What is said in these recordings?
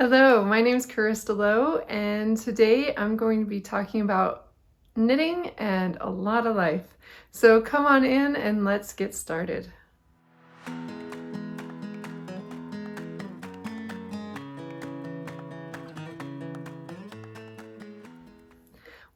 Hello, my name is Carissa Lowe, and today I'm going to be talking about knitting and a lot of life. So come on in and let's get started.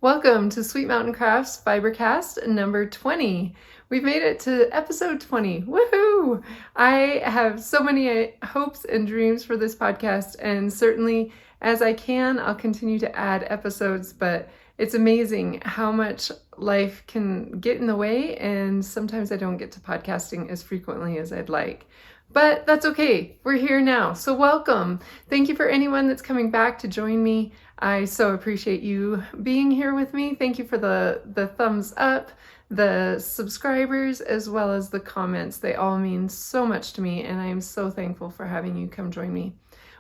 Welcome to Sweet Mountain Crafts Fibercast number 20. We've made it to episode 20. Woohoo! I have so many hopes and dreams for this podcast, and certainly as I can, I'll continue to add episodes, but it's amazing how much life can get in the way, and sometimes I don't get to podcasting as frequently as I'd like. But that's okay. We're here now. So welcome. Thank you for anyone that's coming back to join me. I so appreciate you being here with me. Thank you for the thumbs up, the subscribers, as well as the comments. They all mean so much to me, and I am so thankful for having you come join me.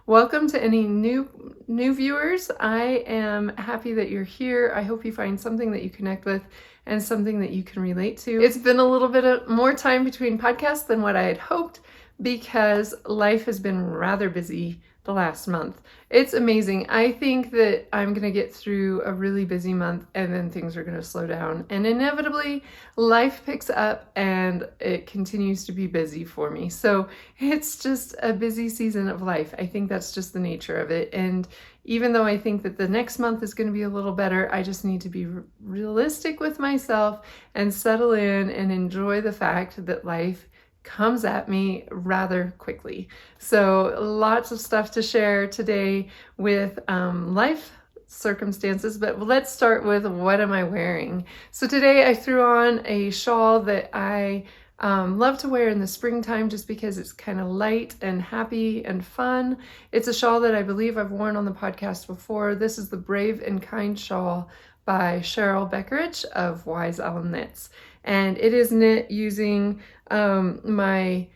Welcome to any new viewers. I am happy that you're here. I hope you find something that you connect with and something that you can relate to. It's been a little bit more time between podcasts than what I had hoped, because life has been rather busy the last month. It's amazing. I think that I'm going to get through a really busy month and then things are going to slow down. And inevitably, life picks up and it continues to be busy for me. So it's just a busy season of life. I think that's just the nature of it. And even though I think that the next month is going to be a little better, I just need to be realistic with myself and settle in and enjoy the fact that life comes at me rather quickly. So lots of stuff to share today with life circumstances, but let's start with what am I wearing? So today I threw on a shawl that I love to wear in the springtime just because it's kind of light and happy and fun. It's a shawl that I believe I've worn on the podcast before. This is the Brave and Kind shawl by Cheryl Beckerich of Wise Owl Knits. And it is knit using my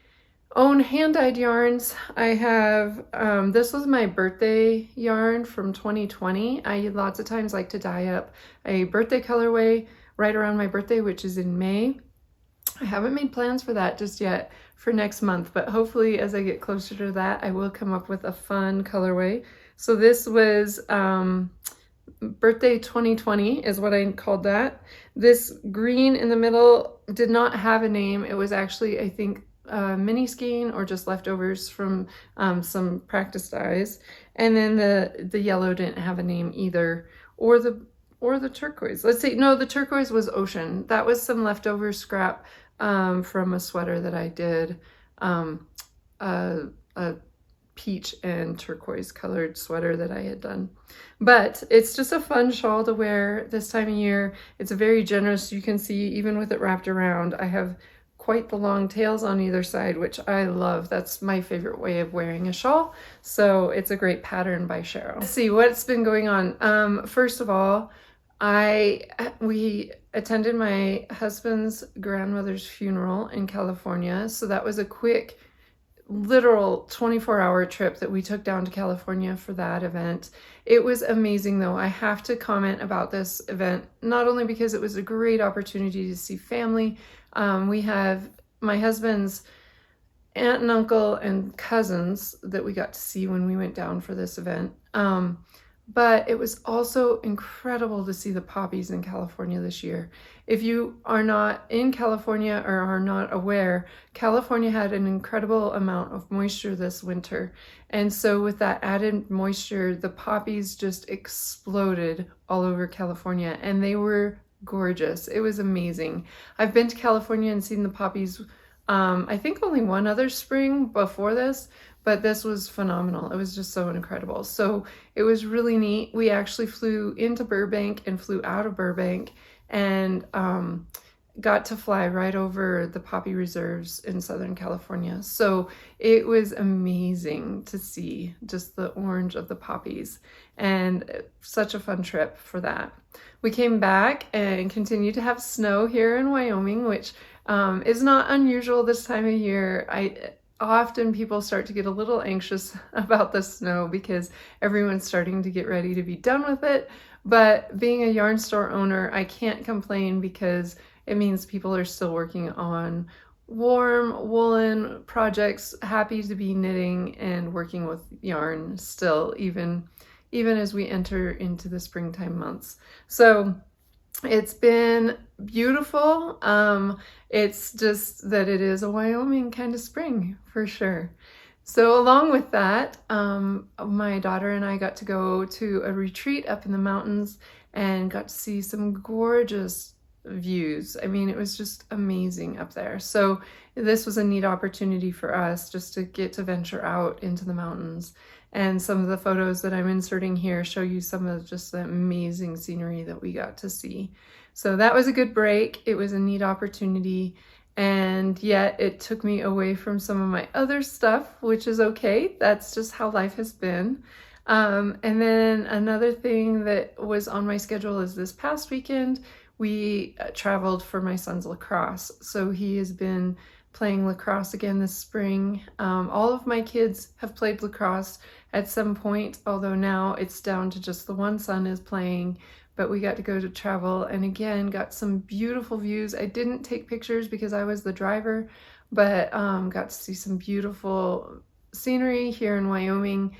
own hand-dyed yarns. I have, this was my birthday yarn from 2020. I lots of times like to dye up a birthday colorway right around my birthday, which is in May. I haven't made plans for that just yet for next month, but hopefully as I get closer to that, I will come up with a fun colorway. So this was birthday 2020 is what I called that. This green in the middle did not have a name. It was actually, I think, mini skein or just leftovers from some practice dyes. And then the yellow didn't have a name either, or the turquoise. Let's see, no, the turquoise was ocean. That was some leftover scrap from a sweater that I did, a peach and turquoise colored sweater that I had done. But it's just a fun shawl to wear this time of year. It's very generous. You can see even with it wrapped around, I have quite the long tails on either side, which I love. That's my favorite way of wearing a shawl. So it's a great pattern by Cheryl. Let's see what's been going on. First of all, we attended my husband's grandmother's funeral in California. So that was a quick, literal 24-hour trip that we took down to California for that event. It was amazing though. I have to comment about this event, not only because it was a great opportunity to see family. We have my husband's aunt and uncle and cousins that we got to see when we went down for this event. But it was also incredible to see the poppies in California this year. If you are not in California or are not aware, California had an incredible amount of moisture this winter. And so with that added moisture, the poppies just exploded all over California and they were gorgeous. It was amazing. I've been to California and seen the poppies, I think only one other spring before this, but this was phenomenal. It was just so incredible. So it was really neat. We actually flew into Burbank and flew out of Burbank and got to fly right over the poppy reserves in Southern California. So it was amazing to see just the orange of the poppies, and such a fun trip for that. We came back and continued to have snow here in Wyoming, which is not unusual this time of year. Often people start to get a little anxious about the snow because everyone's starting to get ready to be done with it. But being a yarn store owner, I can't complain because it means people are still working on warm woolen projects, happy to be knitting and working with yarn still, even as we enter into the springtime months. So it's been beautiful. It's just that it is a Wyoming kind of spring for sure. So along with that, my daughter and I got to go to a retreat up in the mountains and got to see some gorgeous views. I mean, it was just amazing up there. So this was a neat opportunity for us just to get to venture out into the mountains. And some of the photos that I'm inserting here show you some of just the amazing scenery that we got to see. So that was a good break. It was a neat opportunity. And yet it took me away from some of my other stuff, which is okay. That's just how life has been. And then another thing that was on my schedule is this past weekend, we traveled for my son's lacrosse. So he has been playing lacrosse again this spring. All of my kids have played lacrosse at some point, although now it's down to just the one son is playing. But we got to go to travel and again got some beautiful views. I didn't take pictures because I was the driver, but got to see some beautiful scenery here in Wyoming,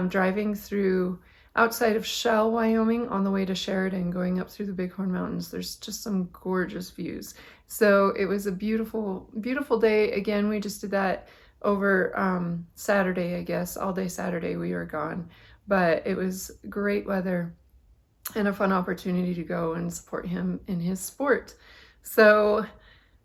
driving through outside of Shell, Wyoming, on the way to Sheridan, going up through the Bighorn Mountains. There's just some gorgeous views. So it was a beautiful, beautiful day. Again, we just did that over Saturday, I guess. All day Saturday we were gone, but it was great weather and a fun opportunity to go and support him in his sport. So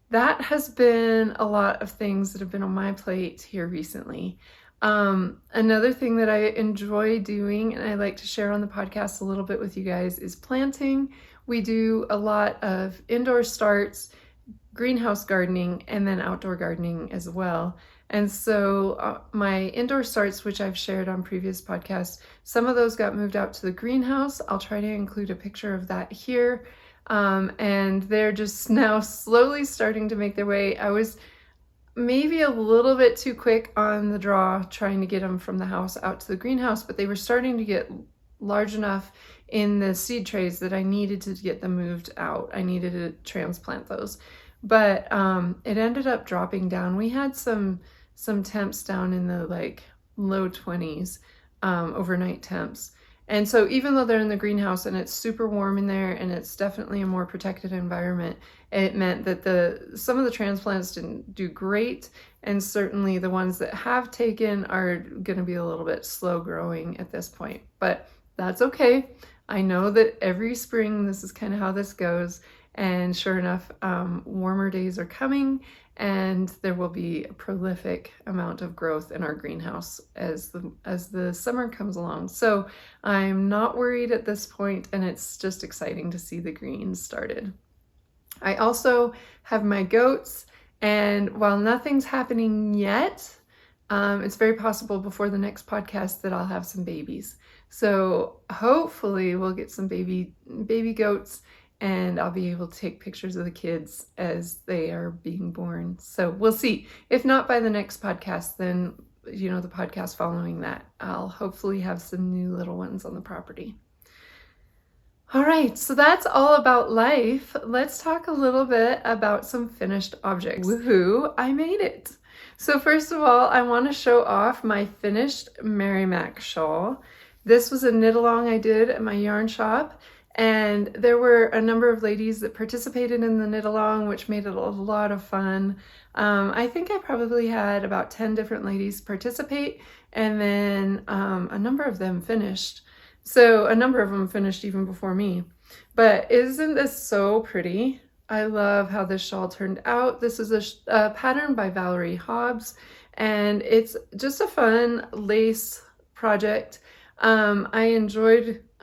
that has been a lot of things that have been on my plate here recently. Another thing that I enjoy doing and I like to share on the podcast a little bit with you guys is planting. We do a lot of indoor starts, greenhouse gardening, and then outdoor gardening as well. And so my indoor starts, which I've shared on previous podcasts, some of those got moved out to the greenhouse. I'll try to include a picture of that here. And they're just now slowly starting to make their way. I was maybe a little bit too quick on the draw trying to get them from the house out to the greenhouse, but they were starting to get large enough in the seed trays that I needed to get them moved out. I needed to transplant those. But it ended up dropping down. We had some temps down in the like low 20s, overnight temps. And so even though they're in the greenhouse and it's super warm in there and it's definitely a more protected environment, it meant that some of the transplants didn't do great. And certainly the ones that have taken are going to be a little bit slow growing at this point, but that's okay. I know that every spring, this is kind of how this goes. And sure enough, warmer days are coming and there will be a prolific amount of growth in our greenhouse as the summer comes along. So I'm not worried at this point, and it's just exciting to see the greens started. I also have my goats, and while nothing's happening yet, it's very possible before the next podcast that I'll have some babies. So hopefully we'll get some baby goats and I'll be able to take pictures of the kids as they are being born. So we'll see. If not by the next podcast, then, the podcast following that, I'll hopefully have some new little ones on the property. All right, so that's all about life. Let's talk a little bit about some finished objects. Woohoo, I made it. So first of all, I want to show off my finished Merrimack shawl. This was a knit along I did at my yarn shop. And there were a number of ladies that participated in the knit along, which made it a lot of fun. I think I probably had about 10 different ladies participate, and then a number of them finished. So a number of them finished even before me. But isn't this so pretty? I love how this shawl turned out. This is a pattern by Valerie Hobbs, and it's just a fun lace project. I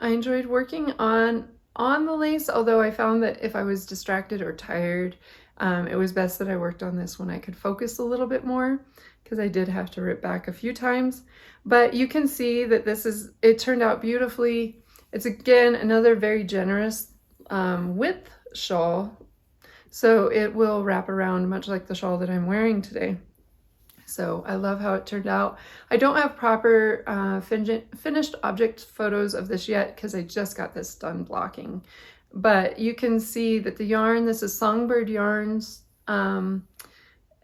enjoyed working on the lace, although I found that if I was distracted or tired, it was best that I worked on this when I could focus a little bit more, because I did have to rip back a few times. But you can see that it turned out beautifully. It's again another very generous width shawl, so it will wrap around much like the shawl that I'm wearing today. So I love how it turned out. I don't have proper finished object photos of this yet because I just got this done blocking. But you can see that the yarn, this is Songbird Yarns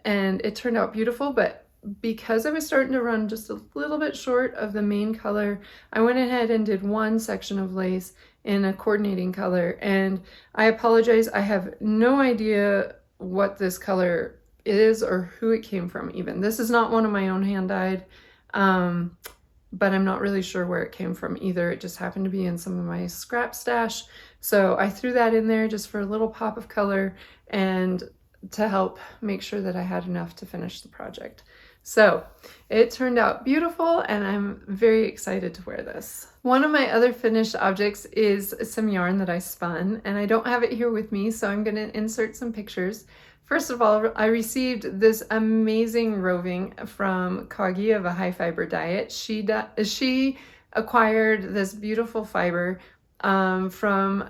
and it turned out beautiful, but because I was starting to run just a little bit short of the main color, I went ahead and did one section of lace in a coordinating color, and I apologize, I have no idea what this color is or who it came from even. This is not one of my own hand dyed, but I'm not really sure where it came from either. It just happened to be in some of my scrap stash. So I threw that in there just for a little pop of color and to help make sure that I had enough to finish the project. So it turned out beautiful, and I'm very excited to wear this. One of my other finished objects is some yarn that I spun, and I don't have it here with me, so I'm going to insert some pictures. First of all, I received this amazing roving from Coggy of A High Fiber Diet. She acquired this beautiful fiber from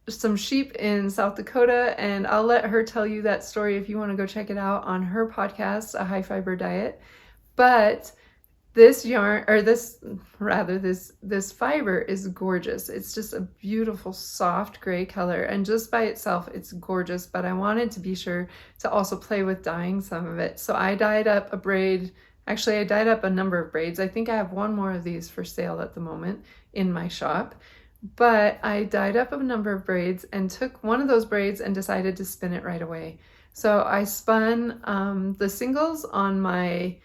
some sheep in South Dakota, and I'll let her tell you that story if you want to go check it out on her podcast, A High Fiber Diet. But this yarn, or this fiber is gorgeous. It's just a beautiful soft gray color, and just by itself it's gorgeous, but I wanted to be sure to also play with dyeing some of it. So I dyed up a braid. Actually, I dyed up a number of braids. I think I have one more of these for sale at the moment in my shop. But I dyed up a number of braids and took one of those braids and decided to spin it right away. So I spun the singles on my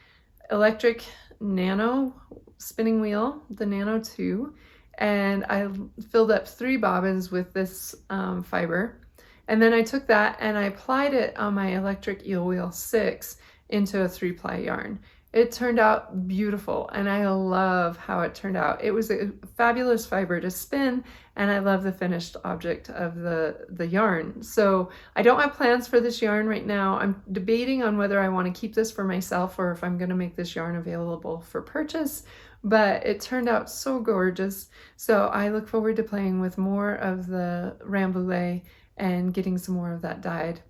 electric nano spinning wheel, the Nano 2, and I filled up 3 bobbins with this fiber. And then I took that and I applied it on my electric eel wheel 6 into a 3-ply yarn. It turned out beautiful, and I love how it turned out. It was a fabulous fiber to spin, and I love the finished object of the yarn. So I don't have plans for this yarn right now. I'm debating on whether I want to keep this for myself or if I'm going to make this yarn available for purchase, but it turned out so gorgeous. So I look forward to playing with more of the Rambouillet and getting some more of that dyed,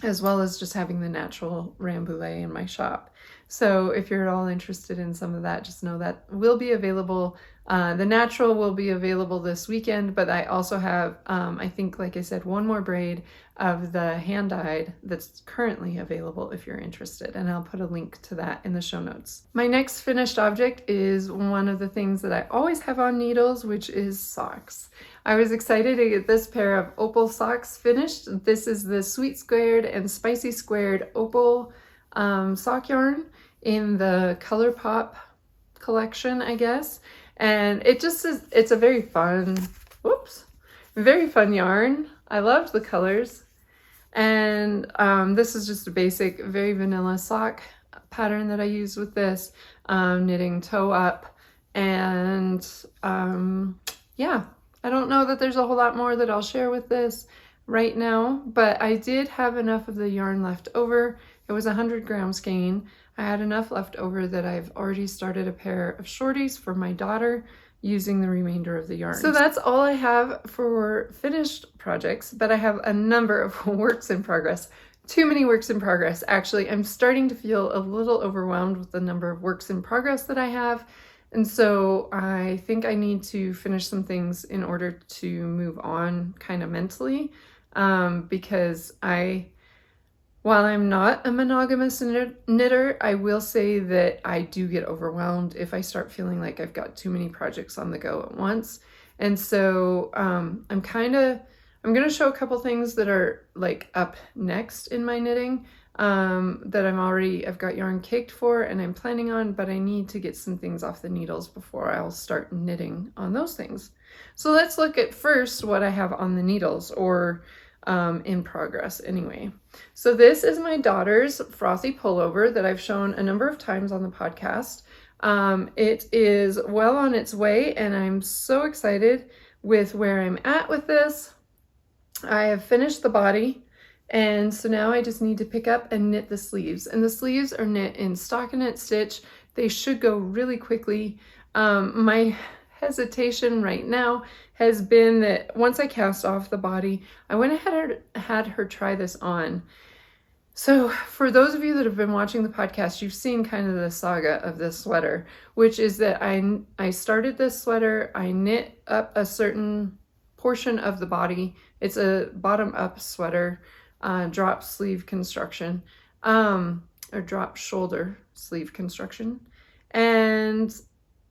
as well as just having the natural Rambouillet in my shop. So if you're at all interested in some of that, just know that will be available. The natural will be available this weekend, but I also have, I think, like I said, one more braid of the hand dyed that's currently available if you're interested, and I'll put a link to that in the show notes. My next finished object is one of the things that I always have on needles, which is socks. I was excited to get this pair of opal socks finished. This is the Sweet Squared and Spicy Squared opal sock yarn in the ColourPop collection, I guess. And it just is, it's a very fun, very fun yarn. I loved the colors. And this is just a basic, very vanilla sock pattern that I use with this, knitting toe up. And yeah, I don't know that there's a whole lot more that I'll share with this right now, but I did have enough of the yarn left over. It was 100 gram skein. I had enough left over that I've already started a pair of shorties for my daughter using the remainder of the yarn. So that's all I have for finished projects, but I have a number of works in progress. Too many works in progress. Actually, I'm starting to feel a little overwhelmed with the number of works in progress that I have. And so I think I need to finish some things in order to move on kind of mentally, because while I'm not a monogamous knitter, I will say that I do get overwhelmed if I start feeling like I've got too many projects on the go at once. And so I'm going to show a couple things that are like up next in my knitting that I've got yarn caked for and I'm planning on, but I need to get some things off the needles before I'll start knitting on those things. So let's look at first what I have on the needles, or in progress anyway. So this is my daughter's frothy pullover that I've shown a number of times on the podcast. It is well on its way, and I'm so excited with where I'm at with this. I have finished the body, and so now I just need to pick up and knit the sleeves. And the sleeves are knit in stockinette stitch. They should go really quickly. My hesitation right now has been that once I cast off the body, I went ahead and had her try this on. So for those of you that have been watching the podcast, you've seen kind of the saga of this sweater, which is that I started this sweater, I knit up a certain portion of the body. It's a bottom up sweater, drop sleeve construction. or drop shoulder sleeve construction, and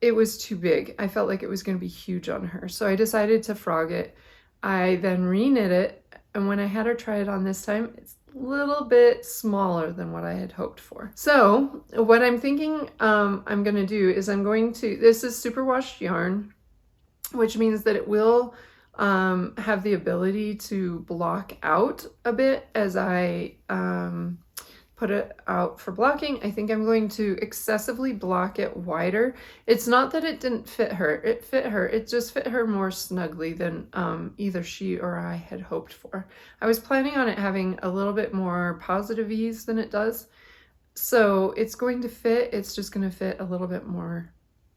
it was too big. I felt like it was going to be huge on her, so I decided to frog it. I then re-knit it, and when I had her try it on this time, it's a little bit smaller than what I had hoped for. So what I'm thinking I'm going to do is this is superwash yarn, which means that it will have the ability to block out a bit as I put it out for blocking. I think I'm going to excessively block it wider. It's not that it didn't fit her. It fit her. It just fit her more snugly than either she or I had hoped for. I was planning on it having a little bit more positive ease than it does. So it's going to fit. It's just going to fit a little bit more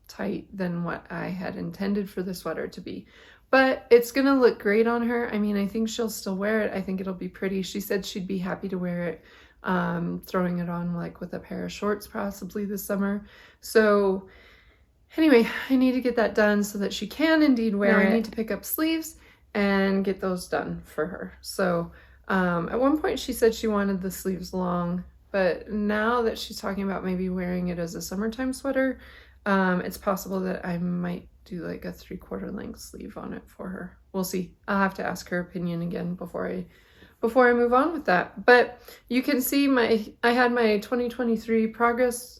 tight than what I had intended for the sweater to be. But it's going to look great on her. I mean, I think she'll still wear it. I think it'll be pretty. She said she'd be happy to wear it, throwing it on like with a pair of shorts possibly this summer. So anyway, I need to get that done so that she can indeed wear it. I need to pick up sleeves and get those done for her. So at one point she said she wanted the sleeves long, but now that she's talking about maybe wearing it as a summertime sweater, it's possible that I might do like a 3/4 length sleeve on it for her. We'll see. I'll have to ask her opinion again before I move on with that. But you can see I had my 2023 progress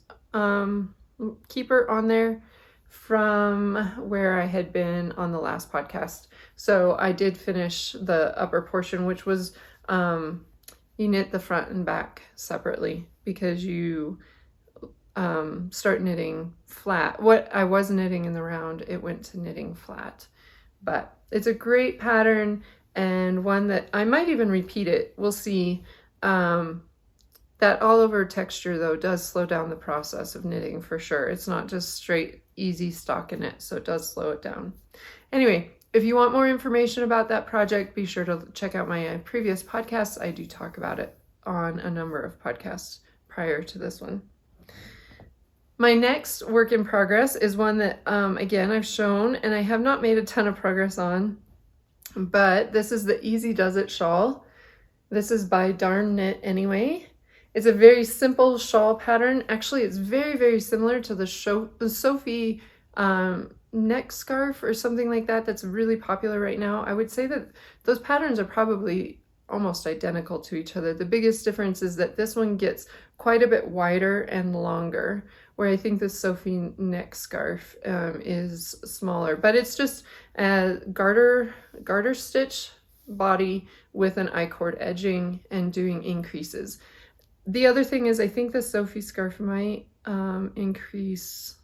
keeper on there from where I had been on the last podcast. So I did finish the upper portion, which was you knit the front and back separately because you start knitting flat. What I was knitting in the round, it went to knitting flat. But it's a great pattern and one that I might even repeat it. We'll see. That all over texture though does slow down the process of knitting for sure. It's not just straight easy stockinette, so it does slow it down. Anyway, if you want more information about that project, be sure to check out my previous podcasts. I do talk about it on a number of podcasts prior to this one. My next work in progress is one that, again, I've shown and I have not made a ton of progress on, but this is the Easy Does It shawl. This is by Darn Knit Anyway. It's a very simple shawl pattern. Actually, it's very, very similar to the Sophie neck scarf or something like that that's really popular right now. I would say that those patterns are probably almost identical to each other. The biggest difference is that this one gets quite a bit wider and longer, where I think the Sophie neck scarf is smaller, but it's just a garter stitch body with an I-cord edging and doing increases. The other thing is I think the Sophie scarf might increase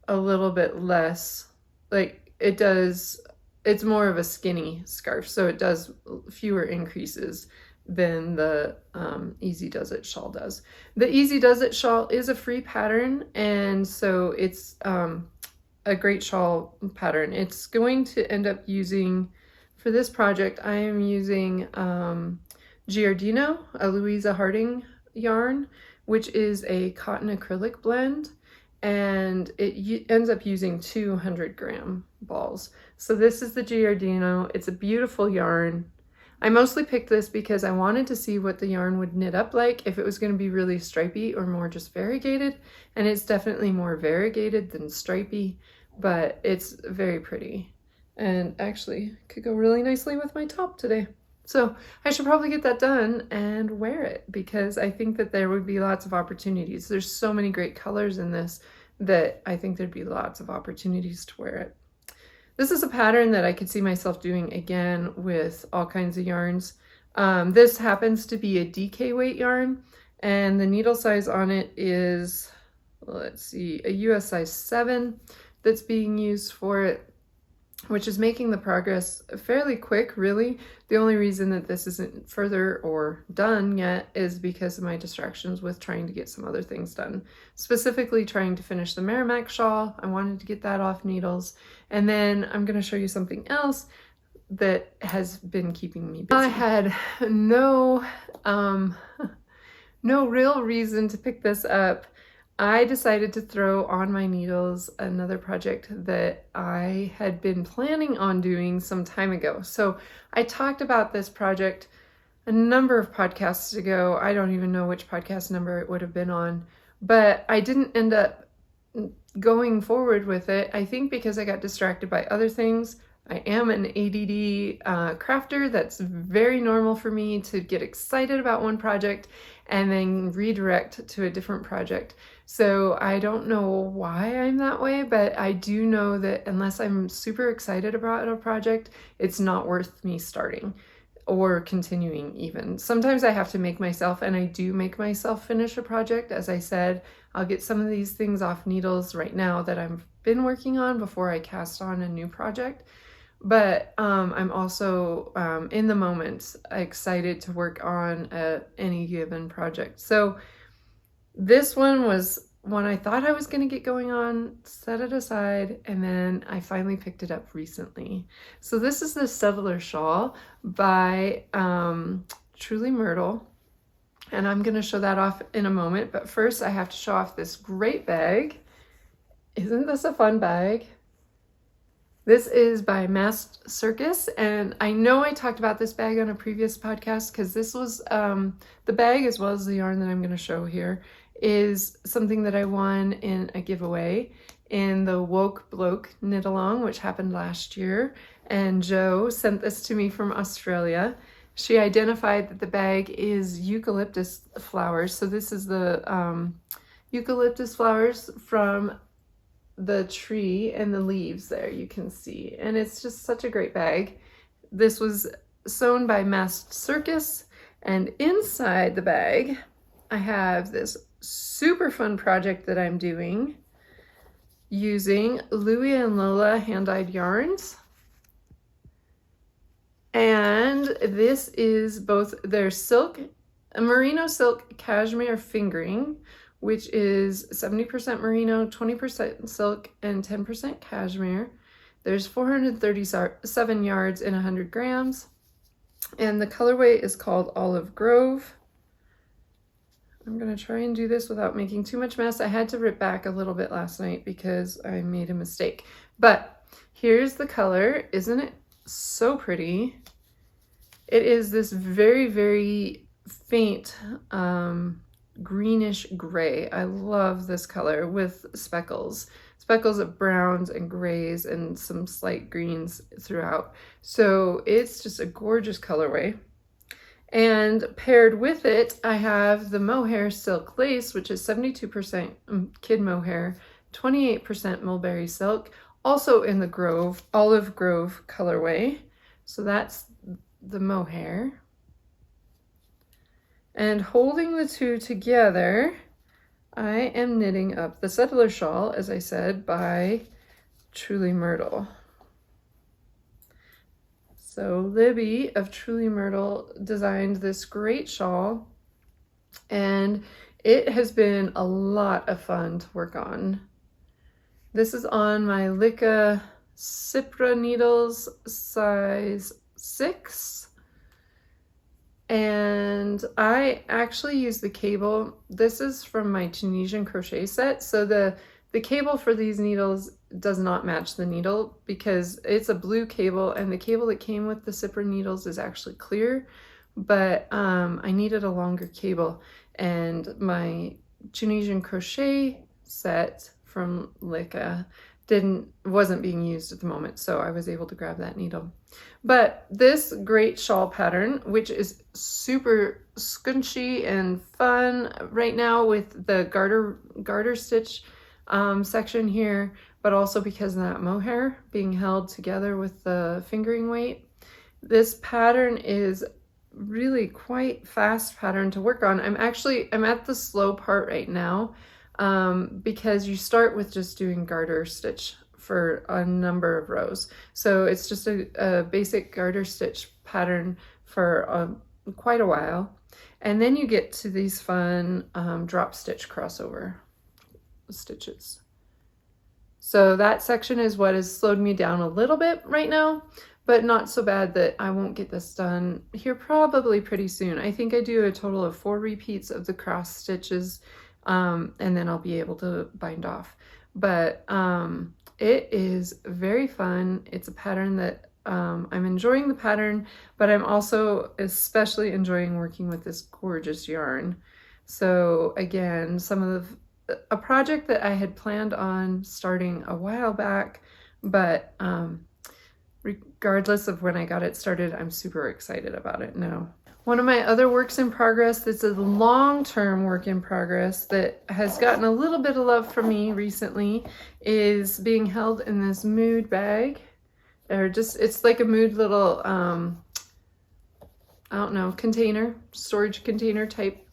a little bit less. Like it does, it's more of a skinny scarf, so it does fewer increases than the Easy Does It shawl does. The Easy Does It shawl is a free pattern, and so it's a great shawl pattern. It's going to end up using, for this project, I am using Giardino, a Louisa Harding yarn, which is a cotton acrylic blend, and it ends up using 200-gram balls. So this is the Giardino. It's a beautiful yarn. I mostly picked this because I wanted to see what the yarn would knit up like, if it was going to be really stripy or more just variegated, and it's definitely more variegated than stripy, but it's very pretty and actually could go really nicely with my top today. So I should probably get that done and wear it because I think that there would be lots of opportunities. There's so many great colors in this that I think there'd be lots of opportunities to wear it. This is a pattern that I could see myself doing again with all kinds of yarns. This happens to be a DK weight yarn, and the needle size on it is, let's see, a US size 7 that's being used for it, which is making the progress fairly quick, really. The only reason that this isn't further or done yet is because of my distractions with trying to get some other things done. Specifically trying to finish the Merrimack shawl. I wanted to get that off needles. And then I'm going to show you something else that has been keeping me busy. I had no real reason to pick this up. I decided to throw on my needles another project that I had been planning on doing some time ago. So I talked about this project a number of podcasts ago. I don't even know which podcast number it would have been on, but I didn't end up going forward with it. I think because I got distracted by other things. I am an ADD crafter. That's very normal for me to get excited about one project and then redirect to a different project. So I don't know why I'm that way, but I do know that unless I'm super excited about a project, it's not worth me starting or continuing even. Sometimes I have to make myself, and I do make myself finish a project. As I said, I'll get some of these things off needles right now that I've been working on before I cast on a new project. But I'm also in the moment excited to work on any given project. So this one was one I thought I was going to get going on, set it aside, and then I finally picked it up recently. So this is the Settler Shawl by Truly Myrtle, and I'm going to show that off in a moment. But first I have to show off this great bag. Isn't this a fun bag? This is by Masked Circus, and I know I talked about this bag on a previous podcast because this was the bag, as well as the yarn that I'm going to show here, is something that I won in a giveaway in the Woke Bloke Knit Along, which happened last year. And Jo sent this to me from Australia. She identified that the bag is eucalyptus flowers. So this is the eucalyptus flowers from the tree and the leaves there, you can see. And it's just such a great bag. This was sewn by Masked Circus, and inside the bag I have this super fun project that I'm doing using Louie and Lola hand-dyed yarns. And this is both their silk, a merino silk cashmere fingering, which is 70% merino, 20% silk, and 10% cashmere. There's 437 yards in 100 grams. And the colorway is called Olive Grove. I'm gonna try and do this without making too much mess. I had to rip back a little bit last night because I made a mistake. But here's the color. Isn't it so pretty? It is this very, very faint, greenish gray. I love this color with speckles of browns and grays and some slight greens throughout. So it's just a gorgeous colorway. And paired with it, I have the mohair silk lace, which is 72% kid mohair, 28% mulberry silk, also in the olive grove colorway. So that's the mohair. And holding the two together, I am knitting up the Settler Shawl, as I said, by Truly Myrtle. So Libby of Truly Myrtle designed this great shawl, and it has been a lot of fun to work on. This is on my Willa Cipra needles, size 6. And I actually use the cable. This is from my Tunisian crochet set. So the cable for these needles does not match the needle because it's a blue cable, and the cable that came with the Cipra needles is actually clear, but I needed a longer cable, and my Tunisian crochet set from Willa wasn't being used at the moment, so I was able to grab that needle. But this great shawl pattern, which is super squinchy and fun right now with the garter stitch section here, but also because of that mohair being held together with the fingering weight. This pattern is really quite fast pattern to work on. I'm at the slow part right now because you start with just doing garter stitch for a number of rows. So it's just a basic garter stitch pattern for quite a while. And then you get to these fun drop stitch crossover stitches. So that section is what has slowed me down a little bit right now, but not so bad that I won't get this done here probably pretty soon. I think I do a total of 4 repeats of the cross stitches, and then I'll be able to bind off. But it is very fun. It's a pattern that I'm enjoying the pattern, but I'm also especially enjoying working with this gorgeous yarn. So again, a project that I had planned on starting a while back, but regardless of when I got it started, I'm super excited about it now. One of my other works in progress that's a long-term work in progress that has gotten a little bit of love from me recently is being held in this mood bag. It's like a mood little, I don't know, container, storage container type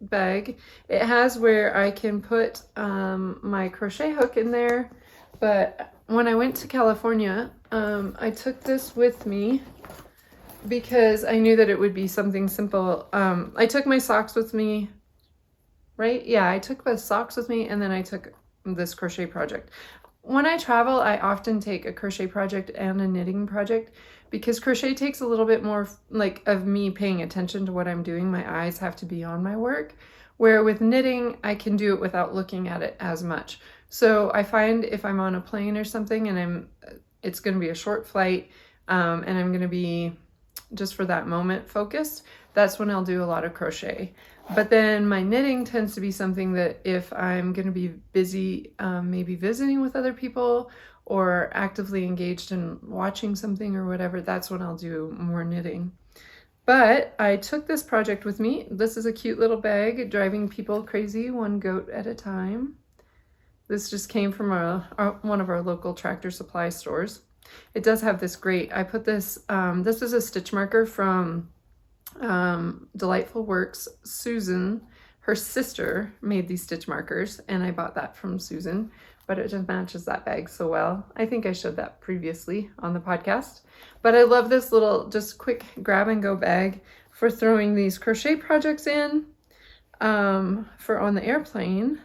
bag. It has where I can put my crochet hook in there, but when I went to California, I took this with me because I knew that it would be something simple. I took my socks with me, right? Yeah, I took my socks with me, and then I took this crochet project. When I travel, I often take a crochet project and a knitting project because crochet takes a little bit more like of me paying attention to what I'm doing. My eyes have to be on my work, where with knitting, I can do it without looking at it as much. So I find if I'm on a plane or something and it's going to be a short flight, and I'm going to be just for that moment focused, that's when I'll do a lot of crochet. But then my knitting tends to be something that if I'm going to be busy, maybe visiting with other people or actively engaged in watching something or whatever, that's when I'll do more knitting. But I took this project with me. This is a cute little bag, driving people crazy, one goat at a time. This just came from one of our local Tractor Supply stores. It does have this great, I put this, this is a stitch marker from Delightful Works. Susan, her sister, made these stitch markers, and I bought that from Susan, but it just matches that bag so well. I think I showed that previously on the podcast, but I love this little just quick grab and go bag for throwing these crochet projects in for on the airplane.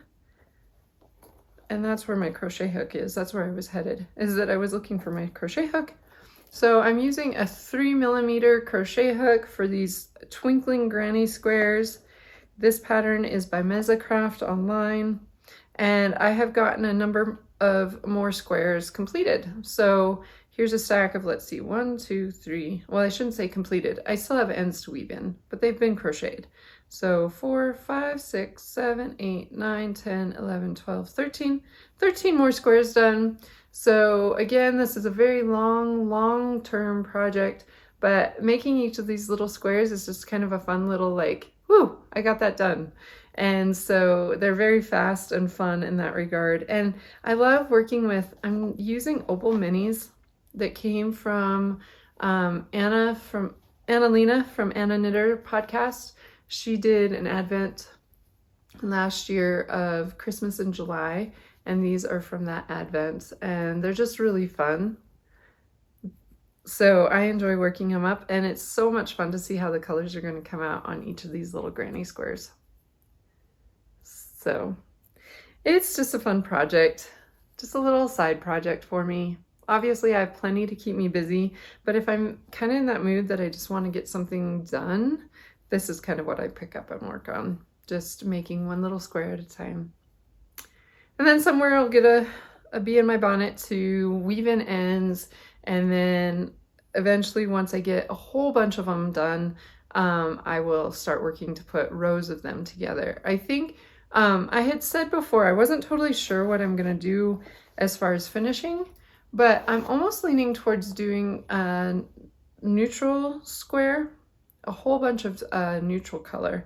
And that's where my crochet hook is. That's where I was headed, is that I was looking for my crochet hook. So I'm using a 3mm crochet hook for these twinkling granny squares. This pattern is by Mezzacraft online, and I have gotten a number of more squares completed. So here's a stack of, let's see, 1, 2, 3. Well, I shouldn't say completed. I still have ends to weave in, but they've been crocheted. So 4, 5, 6, 7, 8, 9, 10, 11, 12, 13. 13 more squares done. So again, this is a very long-term project, but making each of these little squares is just kind of a fun little like, whoo, I got that done. And so they're very fast and fun in that regard. And I love working with, I'm using opal minis that came from Annalena from Anna Knitter podcast. She did an advent last year of Christmas in July, and these are from that advent, and they're just really fun. So I enjoy working them up, and it's so much fun to see how the colors are going to come out on each of these little granny squares. So it's just a fun project, just a little side project for me. Obviously, I have plenty to keep me busy, but if I'm kind of in that mood that I just want to get something done, this is kind of what I pick up and work on, just making one little square at a time. And then somewhere I'll get a bee in my bonnet to weave in ends, and then eventually once I get a whole bunch of them done, I will start working to put rows of them together. I think I had said before I wasn't totally sure what I'm going to do as far as finishing, but I'm almost leaning towards doing a neutral square, a whole bunch of neutral color,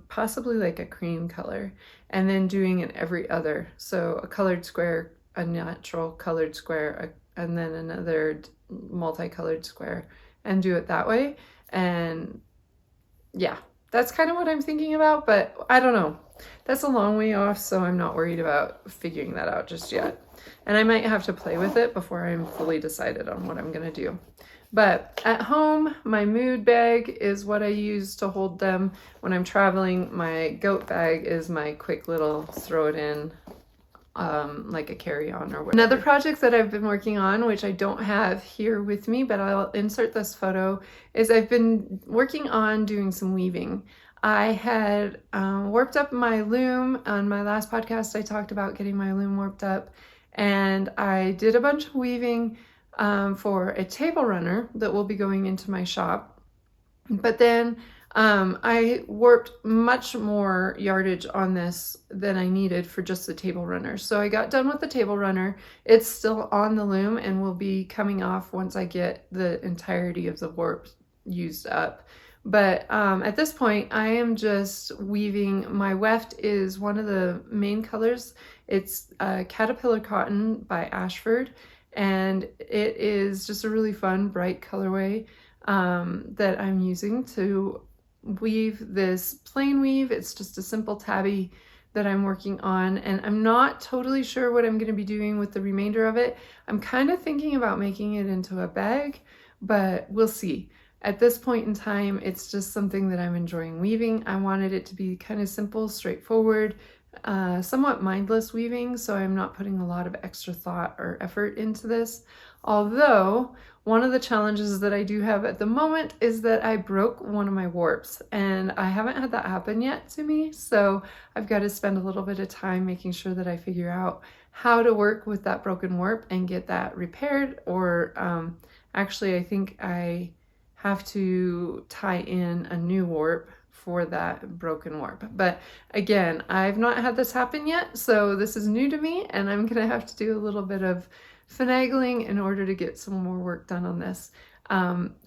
possibly like a cream color, and then doing it every other. So a colored square, a natural colored square, and then another multicolored square, and do it that way. And yeah, that's kind of what I'm thinking about, but I don't know. That's a long way off, so I'm not worried about figuring that out just yet. And I might have to play with it before I'm fully decided on what I'm going to do. But at home, my mood bag is what I use to hold them. When I'm traveling, my goat bag is my quick little throw it in, like a carry-on or whatever. Another project that I've been working on, which I don't have here with me, but I'll insert this photo, is I've been working on doing some weaving. I had warped up my loom. On my last podcast, I talked about getting my loom warped up, and I did a bunch of weaving for a table runner that will be going into my shop. But then I warped much more yardage on this than I needed for just the table runner. So I got done with the table runner. It's still on the loom and will be coming off once I get the entirety of the warp used up. But at this point, I am just weaving. My weft is one of the main colors. It's Caterpillar Cotton by Ashford, and it is just a really fun, bright colorway that I'm using to weave this plain weave. It's just a simple tabby that I'm working on, and I'm not totally sure what I'm going to be doing with the remainder of it. I'm kind of thinking about making it into a bag, but we'll see. At this point in time, it's just something that I'm enjoying weaving. I wanted it to be kind of simple, straightforward, somewhat mindless weaving, so I'm not putting a lot of extra thought or effort into this. Although, one of the challenges that I do have at the moment is that I broke one of my warps, and I haven't had that happen yet to me, so I've got to spend a little bit of time making sure that I figure out how to work with that broken warp and get that repaired, or actually I think I have to tie in a new warp for that broken warp. But again, I've not had this happen yet, so this is new to me, and I'm gonna have to do a little bit of finagling in order to get some more work done on this.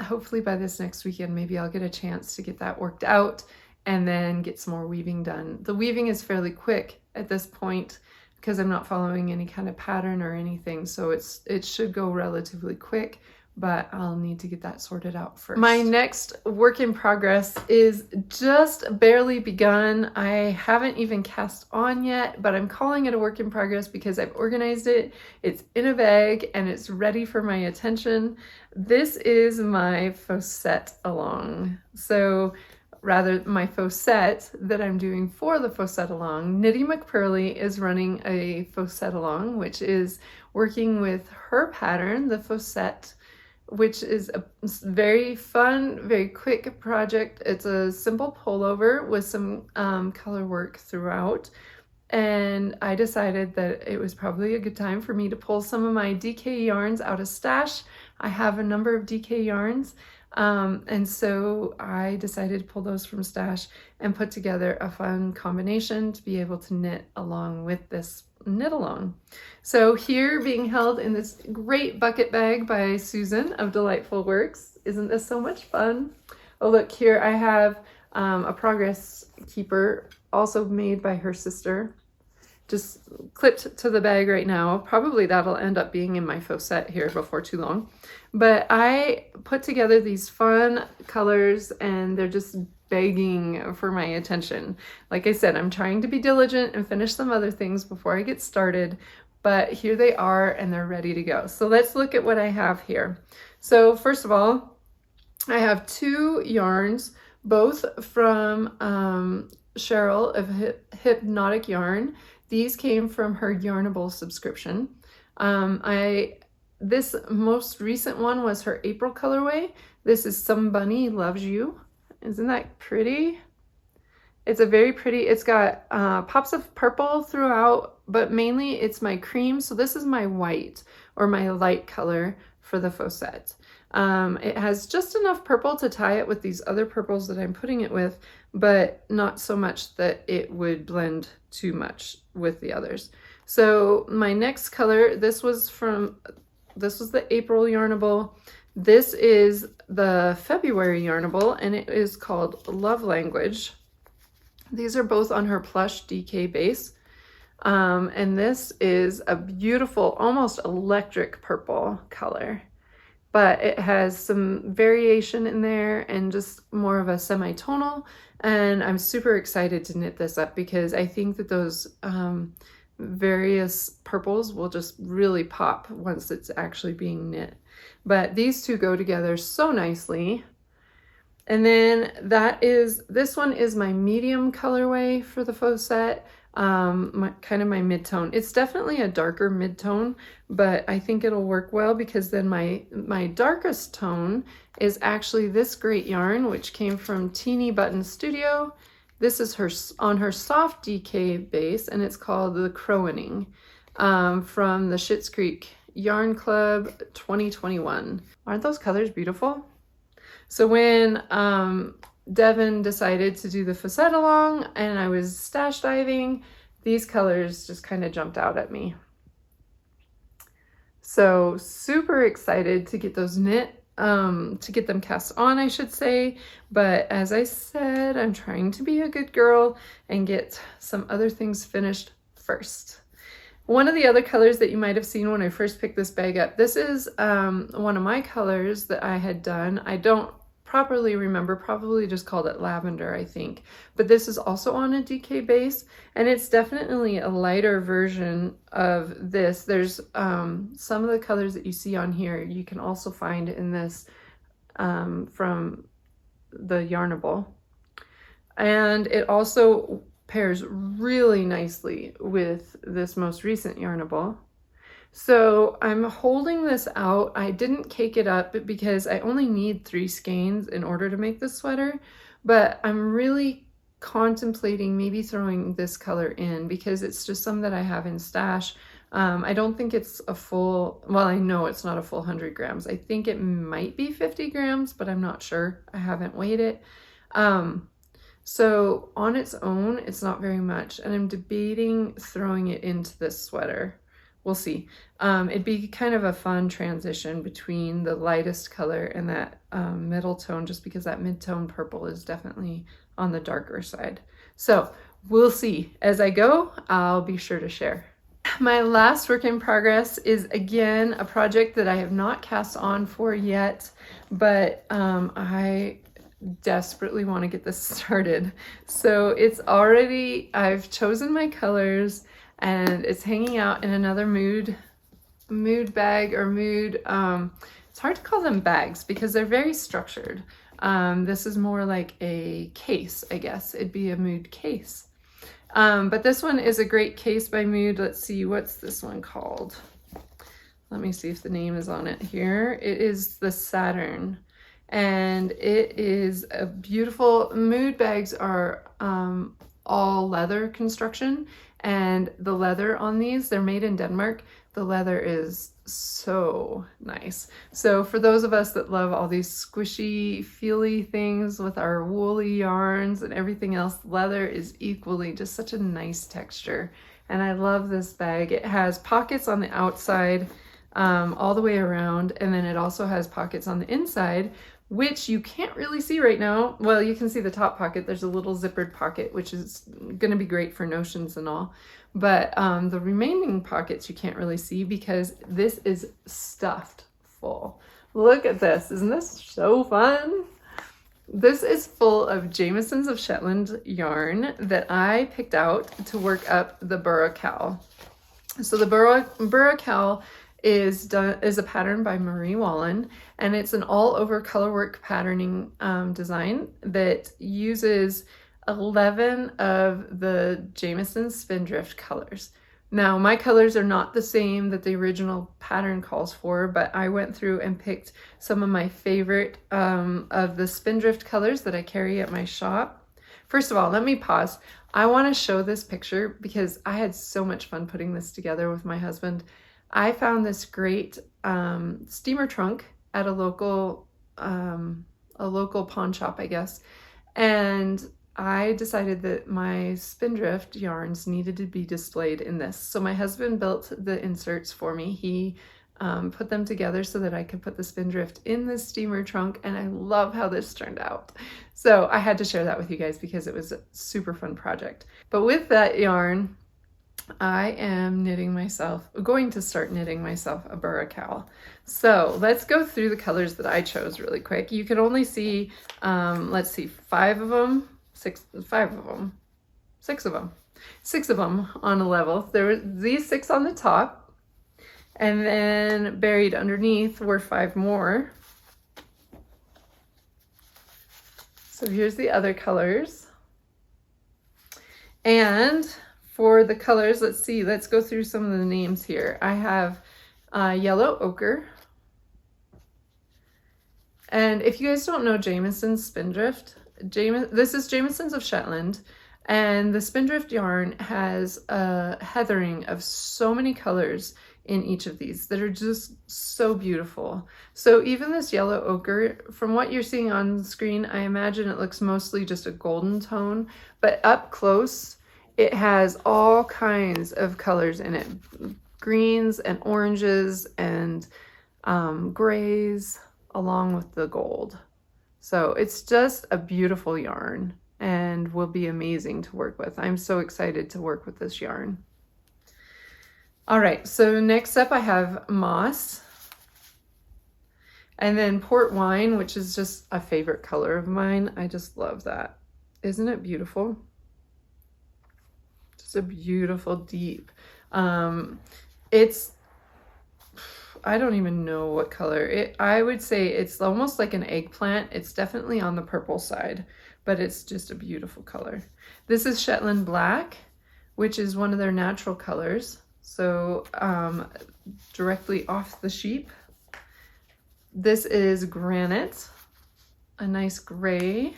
Hopefully by this next weekend, maybe I'll get a chance to get that worked out and then get some more weaving done. The weaving is fairly quick at this point because I'm not following any kind of pattern or anything, so it should go relatively quick, but I'll need to get that sorted out first. My next work in progress is just barely begun. I haven't even cast on yet, but I'm calling it a work in progress because I've organized it. It's in a bag and it's ready for my attention. This is my faucet along. So rather, my faucet that I'm doing for the faucet along. Knitty McPurley is running a faucet along, which is working with her pattern, the faucet, which is a very fun, very quick project. It's a simple pullover with some color work throughout. And I decided that it was probably a good time for me to pull some of my DK yarns out of stash. I have a number of DK yarns. And so I decided to pull those from stash and put together a fun combination to be able to knit along with this knit along. So here, being held in this great bucket bag by Susan of Delightful Works. Isn't this so much fun? Oh, look, here I have a progress keeper also made by her sister, just clipped to the bag right now. Probably that'll end up being in my faucet here before too long. But I put together these fun colors and they're just begging for my attention. Like I said, I'm trying to be diligent and finish some other things before I get started, but here they are and they're ready to go. So let's look at what I have here. So first of all, I have two yarns, both from Cheryl of Hypnotic Yarn. These came from her Yarnable subscription. This most recent one was her April colorway. This is Some Bunny Loves You. Isn't that pretty? It's a very pretty, it's got pops of purple throughout, but mainly it's my cream. So this is my white or my light color for the faucet. It has just enough purple to tie it with these other purples that I'm putting it with, but not so much that it would blend too much with the others. So my next color, this was the April Yarnable. This is the February Yarnable, and it is called Love Language. These are both on her plush DK base. And this is a beautiful, almost electric purple color. But it has some variation in there and just more of a semi-tonal. And I'm super excited to knit this up because I think that those various purples will just really pop once it's actually being knit. But these two go together so nicely. And then this one is my medium colorway for the faucet, kind of my mid-tone. It's definitely a darker mid-tone, but I think it'll work well because then my darkest tone is actually this great yarn, which came from Teeny Button Studio. This is on her soft DK base, and it's called the Crowaning from the Schitt's Creek Yarn Club 2021. Aren't those colors beautiful? So when Devin decided to do the facette along and I was stash diving, these colors just kind of jumped out at me. So super excited to get those knit, to get them cast on, I should say. But as I said, I'm trying to be a good girl and get some other things finished first. One of the other colors that you might have seen when I first picked this bag up, this is one of my colors that I had done. I don't properly remember, probably just called it lavender, I think. But this is also on a DK base, and it's definitely a lighter version of this. There's some of the colors that you see on here you can also find in this from the Yarnable. And it also pairs really nicely with this most recent Yarnable. So I'm holding this out. I didn't cake it up because I only need 3 skeins in order to make this sweater, but I'm really contemplating maybe throwing this color in because it's just some that I have in stash. I don't think it's a full, well, I know it's not a full 100 grams. I think it might be 50 grams, but I'm not sure. I haven't weighed it. So on its own, it's not very much, and I'm debating throwing it into this sweater. We'll see. It'd be kind of a fun transition between the lightest color and that middle tone, just because that mid-tone purple is definitely on the darker side. So we'll see. As I go, I'll be sure to share. My last work in progress is again a project that I have not cast on for yet, but I desperately want to get this started. So it's already, I've chosen my colors and it's hanging out in another mood bag or mood, it's hard to call them bags because they're very structured. This is more like a case, I guess. It'd be a mood case. But this one is a great case by Mood. Let's see, what's this one called? Let me see if the name is on it here. It is the Saturn. And it is a beautiful, Mood bags are all leather construction, and the leather on these, they're made in Denmark. The leather is so nice. So for those of us that love all these squishy, feely things with our woolly yarns and everything else, leather is equally just such a nice texture. And I love this bag. It has pockets on the outside all the way around, and then it also has pockets on the inside, which you can't really see right now. Well, you can see the top pocket. There's a little zippered pocket, which is going to be great for notions and all. But the remaining pockets you can't really see because this is stuffed full. Look at this. Isn't this so fun? This is full of Jamieson's of Shetland yarn that I picked out to work up the Burra Cowl. So the Burra Cowl is a pattern by Marie Wallen, and it's an all-over colorwork patterning design that uses 11 of the Jamieson Spindrift colors. Now, my colors are not the same that the original pattern calls for, but I went through and picked some of my favorite of the Spindrift colors that I carry at my shop. First of all, let me pause. I want to show this picture because I had so much fun putting this together with my husband. I found this great steamer trunk at a local pawn shop, I guess, and I decided that my Spindrift yarns needed to be displayed in this. So my husband built the inserts for me. He put them together so that I could put the Spindrift in the steamer trunk, and I love how this turned out. So I had to share that with you guys because it was a super fun project. But with that yarn, I am going to start knitting myself a Burra Cowl. So let's go through the colors that I chose really quick. You can only see, let's see, six of them on a level. There were these 6 on the top, and then buried underneath were 5 more. So here's the other colors. And for the colors, let's go through some of the names here. I have yellow ochre. And if you guys don't know Jamieson's Spindrift, this is Jamieson's of Shetland, and the Spindrift yarn has a heathering of so many colors in each of these that are just so beautiful. So even this yellow ochre, from what you're seeing on the screen, I imagine it looks mostly just a golden tone, but up close, it has all kinds of colors in it. Greens and oranges and grays along with the gold. So it's just a beautiful yarn and will be amazing to work with. I'm so excited to work with this yarn. All right, so next up I have moss, and then port wine, which is just a favorite color of mine. I just love that. Isn't it beautiful? Just a beautiful deep. It's, I don't even know what color. I would say it's almost like an eggplant. It's definitely on the purple side, but it's just a beautiful color. This is Shetland Black, which is one of their natural colors. So directly off the sheep. This is Granite, a nice gray.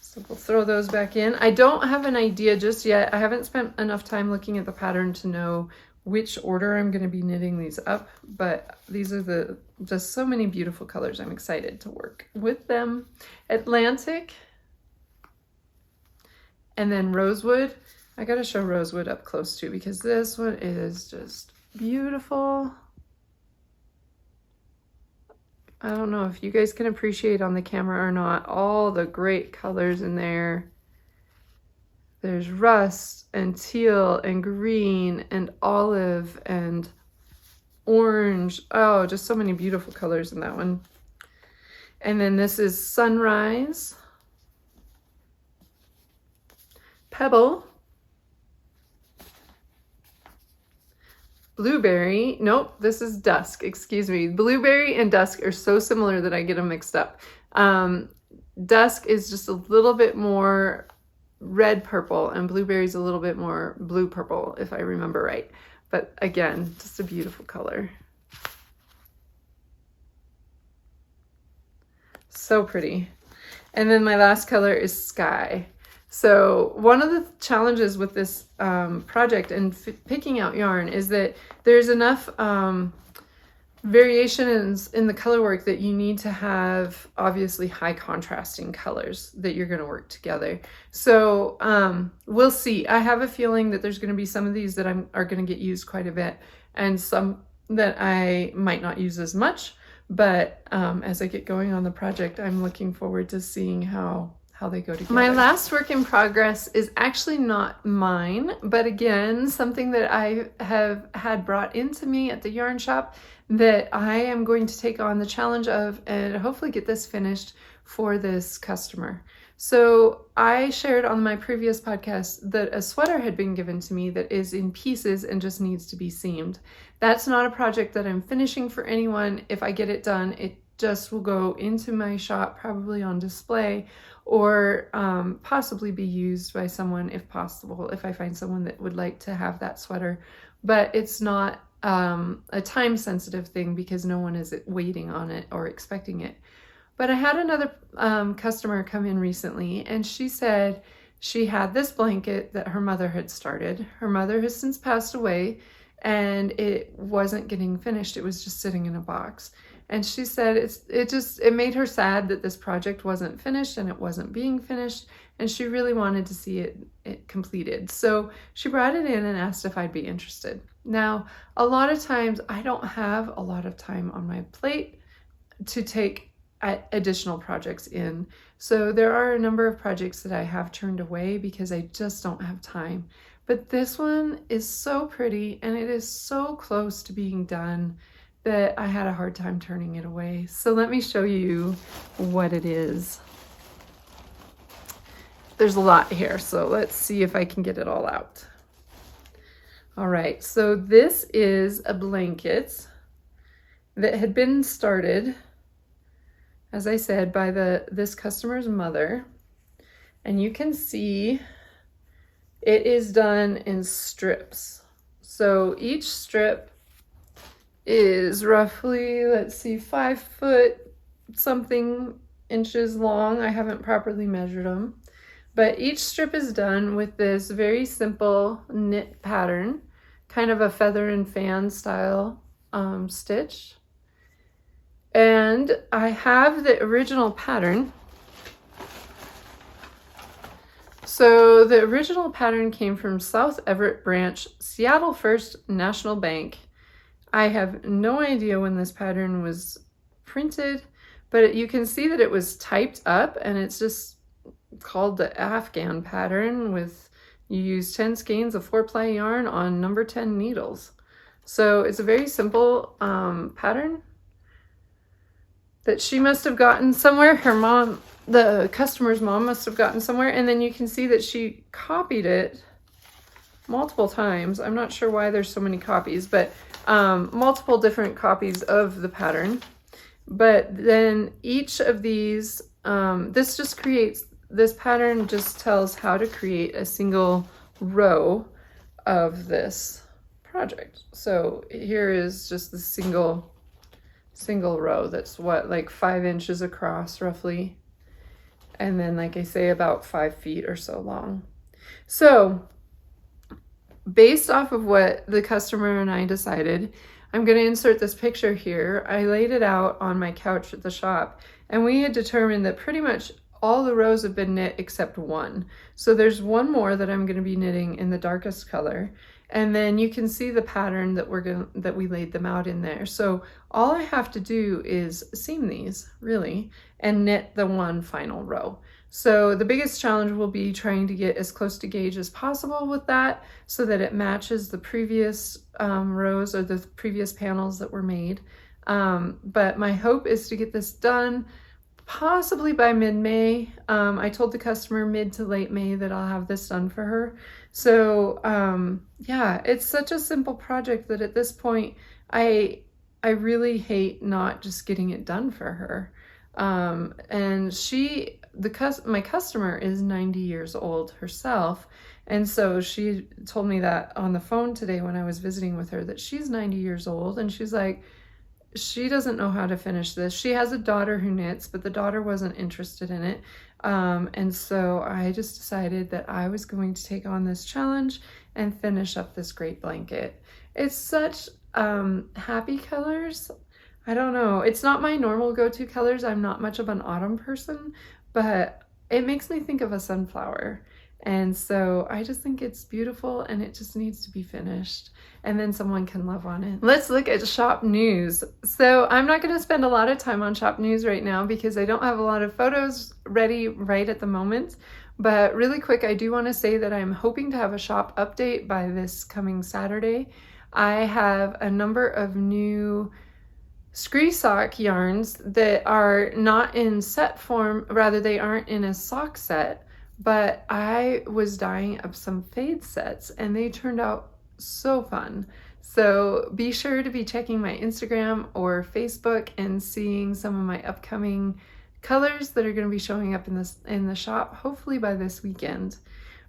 So we'll throw those back in. I don't have an idea just yet. I haven't spent enough time looking at the pattern to know which order I'm going to be knitting these up, but these are just so many beautiful colors. I'm excited to work with them. Atlantic, and then Rosewood. I got to show Rosewood up close too, because this one is just beautiful. I don't know if you guys can appreciate on the camera or not, all the great colors in there. There's rust and teal and green and olive and orange. Oh, just so many beautiful colors in that one. And then this is Sunrise, Pebble, Blueberry. Nope, this is Dusk, excuse me. Blueberry and Dusk are so similar that I get them mixed up. Dusk is just a little bit more red purple and Blueberry's a little bit more blue purple, if I remember right. But again, just a beautiful color. So pretty. And then my last color is Sky. So one of the challenges with this project and picking out yarn is that there's enough variations in the color work that you need to have obviously high contrasting colors that you're going to work together. So we'll see. I have a feeling that there's going to be some of these that are going to get used quite a bit and some that I might not use as much. But as I get going on the project, I'm looking forward to seeing how they go together. My last work in progress is actually not mine, but again, something that I have had brought into me at the yarn shop that I am going to take on the challenge of and hopefully get this finished for this customer. So I shared on my previous podcast that a sweater had been given to me that is in pieces and just needs to be seamed. That's not a project that I'm finishing for anyone. If I get it done, it just will go into my shop, probably on display, or possibly be used by someone if possible, if I find someone that would like to have that sweater. But it's not a time sensitive thing because no one is waiting on it or expecting it. But I had another customer come in recently and she said she had this blanket that her mother had started. Her mother has since passed away and it wasn't getting finished. It was just sitting in a box. And she said it made her sad that this project wasn't finished and it wasn't being finished, and she really wanted to see it completed. So she brought it in and asked if I'd be interested. Now, a lot of times I don't have a lot of time on my plate to take additional projects in. So there are a number of projects that I have turned away because I just don't have time. But this one is so pretty and it is so close to being done that I had a hard time turning it away. So let me show you what it is. There's a lot here, so let's see if I can get it all out. All right, so this is a blanket that had been started, as I said, by this customer's mother. And you can see it is done in strips. So each strip is roughly, let's see, 5 foot something inches long. I haven't properly measured them. But each strip is done with this very simple knit pattern, kind of a feather and fan style stitch. And I have the original pattern. So the original pattern came from South Everett Branch, Seattle First National Bank. I have no idea when this pattern was printed, but you can see that it was typed up, and it's just called the Afghan pattern. With you use 10 skeins of 4-ply yarn on number 10 needles. So it's a very simple pattern that she must have gotten somewhere. Her mom, the customer's mom, must have gotten somewhere. And then you can see that she copied it multiple times. I'm not sure why there's so many copies, but multiple different copies of the pattern. But then each of these, this pattern just tells how to create a single row of this project. So here is just the single row that's like 5 inches across roughly, and then, like I say, about 5 feet or so long. So based off of what the customer and I decided, I'm going to insert this picture here. I laid it out on my couch at the shop, and we had determined that pretty much all the rows have been knit except one. So there's one more that I'm going to be knitting in the darkest color. And then you can see the pattern that we laid them out in there. So all I have to do is seam these, really, and knit the one final row. So the biggest challenge will be trying to get as close to gauge as possible with that, so that it matches the previous rows or the previous panels that were made. But my hope is to get this done possibly by mid-May. I told the customer mid to late May that I'll have this done for her. So yeah, it's such a simple project that at this point I really hate not just getting it done for her. And my customer is 90 years old herself, and so she told me that on the phone today when I was visiting with her, that she's 90 years old, and she's like, she doesn't know how to finish this. She has a daughter who knits, but the daughter wasn't interested in it. And so I just decided that I was going to take on this challenge and finish up this great blanket. It's such happy colors. I don't know. It's not my normal go-to colors. I'm not much of an autumn person, but it makes me think of a sunflower. And so I just think it's beautiful, and it just needs to be finished, and then someone can love on it. Let's look at shop news. So I'm not going to spend a lot of time on shop news right now because I don't have a lot of photos ready right at the moment. But really quick, I do want to say that I'm hoping to have a shop update by this coming Saturday. I have a number of new scree sock yarns that are not in set form, rather they aren't in a sock set. But I was dyeing up some fade sets, and they turned out so fun. So be sure to be checking my Instagram or Facebook and seeing some of my upcoming colors that are going to be showing up in the shop, hopefully by this weekend.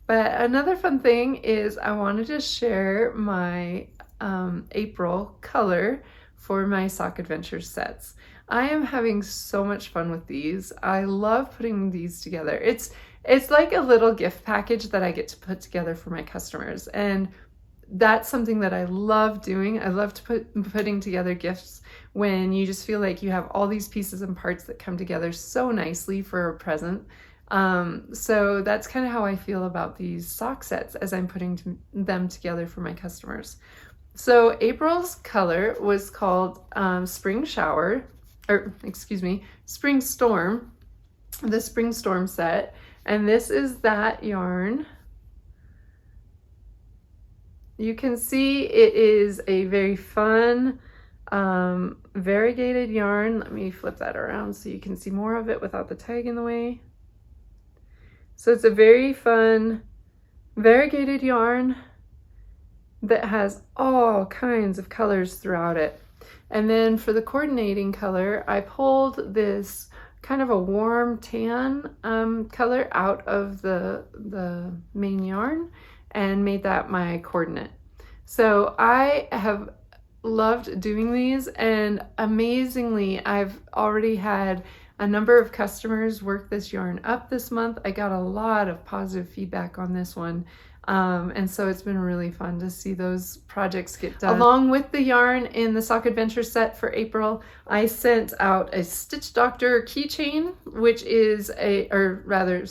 But another fun thing is I wanted to share my April color for my Sock Adventures sets. I am having so much fun with these. I love putting these together. It's like a little gift package that I get to put together for my customers, and that's something that I love doing. I love putting together gifts when you just feel like you have all these pieces and parts that come together so nicely for a present. So that's kind of how I feel about these sock sets as I'm putting them together for my customers. So April's color was called Spring Storm, the Spring Storm set. And this is that yarn. You can see it is a very fun, variegated yarn. Let me flip that around so you can see more of it without the tag in the way. So it's a very fun, variegated yarn that has all kinds of colors throughout it. And then for the coordinating color, I pulled this kind of a warm tan color out of the main yarn and made that my coordinate. So I have loved doing these, and amazingly I've already had a number of customers work this yarn up this month. I got a lot of positive feedback on this one. And so it's been really fun to see those projects get done. Along with the yarn in the Sock Adventure set for April, I sent out a Stitch Doctor keychain, which is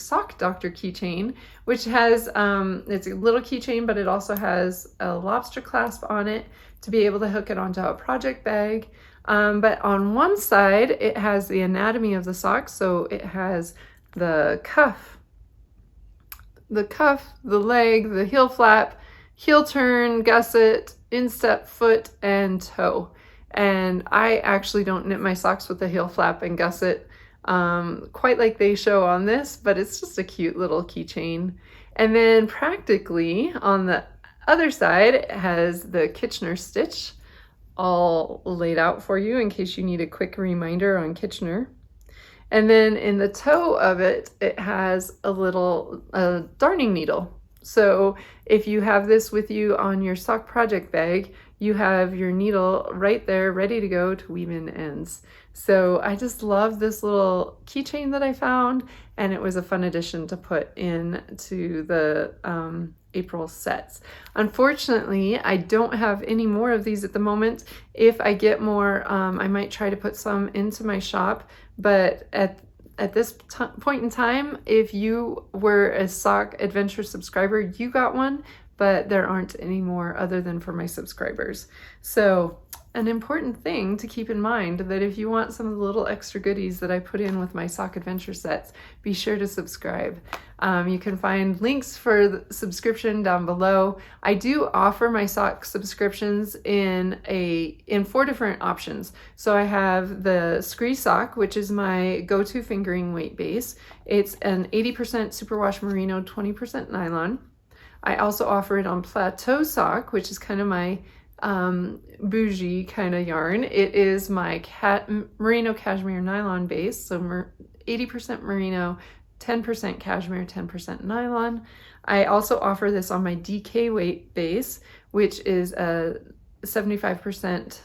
Sock Doctor keychain, which has, it's a little keychain, but it also has a lobster clasp on it to be able to hook it onto a project bag. But on one side, it has the anatomy of the sock. So it has the cuff, the leg, the heel flap, heel turn, gusset, instep, foot, and toe. And I actually don't knit my socks with the heel flap and gusset quite like they show on this, but it's just a cute little keychain. And then practically on the other side, it has the Kitchener stitch all laid out for you in case you need a quick reminder on Kitchener. And then in the toe of it, it has a little darning needle. So if you have this with you on your sock project bag, you have your needle right there ready to go to weave in ends. So I just love this little keychain that I found, and it was a fun addition to put in to the April sets. Unfortunately, I don't have any more of these at the moment. If I get more, I might try to put some into my shop, but at this point in time, if you were a Sock Adventure subscriber, you got one, but there aren't any more other than for my subscribers. So an important thing to keep in mind that if you want some of the little extra goodies that I put in with my Sock Adventure sets, be sure to subscribe. You can find links for the subscription down below. I do offer my sock subscriptions in 4 different options. So I have the Scree sock, which is my go-to fingering weight base. It's an 80% superwash merino, 20% nylon. I also offer it on plateau sock, which is kind of my bougie kind of yarn. It is my merino cashmere nylon base, so 80% merino, 10% cashmere, 10% nylon. I also offer this on my DK weight base, which is a 75%